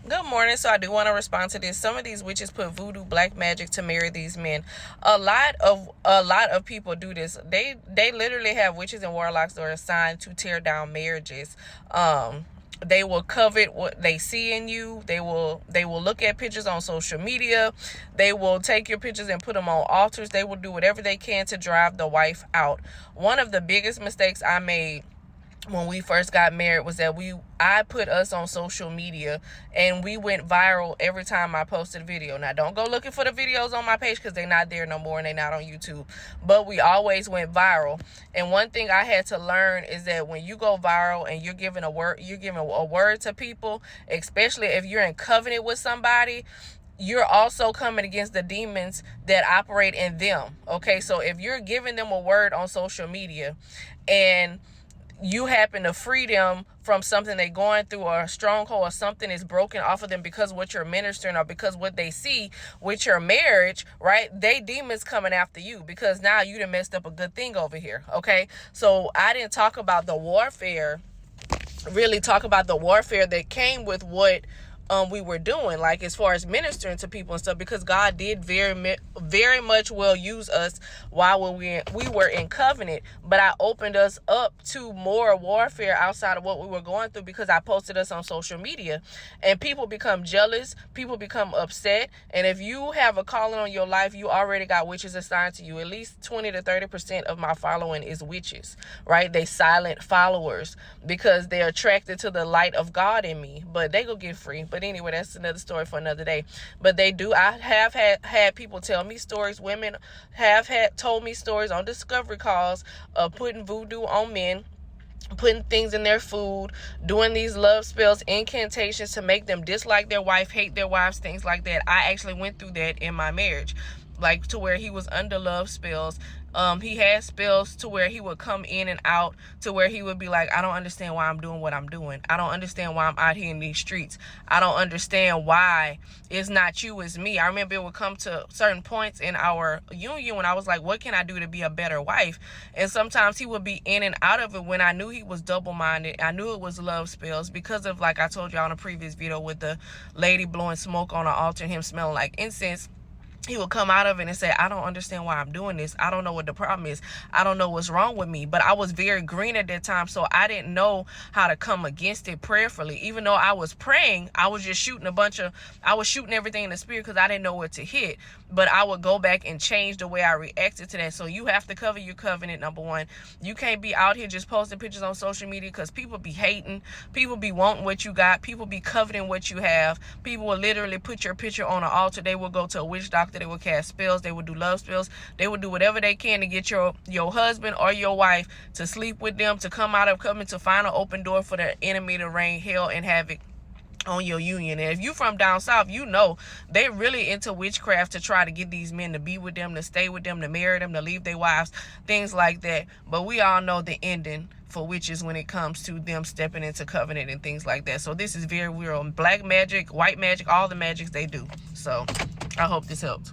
Good morning. So I do want to respond to this. Some of these witches put voodoo, black magic to marry these men. A lot of people do this. They literally have witches and warlocks that are assigned to tear down marriages. They will covet what they see in you. They will look at pictures on social media. They will take your pictures and put them on altars. They will do whatever they can to drive the wife out. One of the biggest mistakes I made when we first got married was that I put us on social media and we went viral every time I posted a video. Now don't go looking for the videos on my page because they're not there no more and they're not on YouTube, but we always went viral. And one thing I had to learn is that when you go viral and you're giving a word to people, especially if you're in covenant with somebody, you're also coming against the demons that operate in them. Okay, so if you're giving them a word on social media and you happen to free them from something they're going through, or a stronghold, or something is broken off of them because of what you're ministering or because what they see with your marriage, right? They demons coming after you because now you done messed up a good thing over here. Okay, so I didn't talk about the warfare, really talk about the warfare that came with what we were doing, like as far as ministering to people and stuff, because God did very much well use us while we were in covenant. But I opened us up to more warfare outside of what we were going through because I posted us on social media, and people become jealous, people become upset. And if you have a calling on your life, you already got witches assigned to you. At least 20 to 30% of my following is witches, right? They silent followers because they're attracted to the light of God in me, but they go get free. But anyway, that's another story for another day. But I have had people tell me stories. Women have told me stories on discovery calls of putting voodoo on men, putting things in their food, doing these love spells, incantations to make them dislike their wife, hate their wives, things like that. I actually went through that in my marriage, like to where he was under love spells. He had spells to where he would come in and out, to where he would be like, I don't understand why I'm doing what I'm doing. I don't understand why I'm out here in these streets. I don't understand why it's not you, it's me. I remember it would come to certain points in our union when I was like, what can I do to be a better wife? And sometimes he would be in and out of it when I knew he was double-minded. I knew it was love spells because of, like I told y'all in a previous video with the lady blowing smoke on an altar and him smelling like incense. He would come out of it and say, I don't understand why I'm doing this. I don't know what the problem is. I don't know what's wrong with me. But I was very green at that time, so I didn't know how to come against it prayerfully. Even though I was praying, I was just shooting I was shooting everything in the spirit because I didn't know what to hit. But I would go back and change the way I reacted to that. So you have to cover your covenant, number one. You can't be out here just posting pictures on social media because people be hating. People be wanting what you got. People be coveting what you have. People will literally put your picture on an altar. They will go to a witch doctor. They will cast spells. They will do love spells. They will do whatever they can to get your husband or your wife to sleep with them, to come out of covenant, to find an open door for the enemy to rain hell and havoc on your union. And if you from down south, you know they really into witchcraft to try to get these men to be with them, to stay with them, to marry them, to leave their wives, things like that. But we all know the ending for witches when it comes to them stepping into covenant and things like that. So this is very real. Black magic, white magic, all the magics they do. So I hope this helped.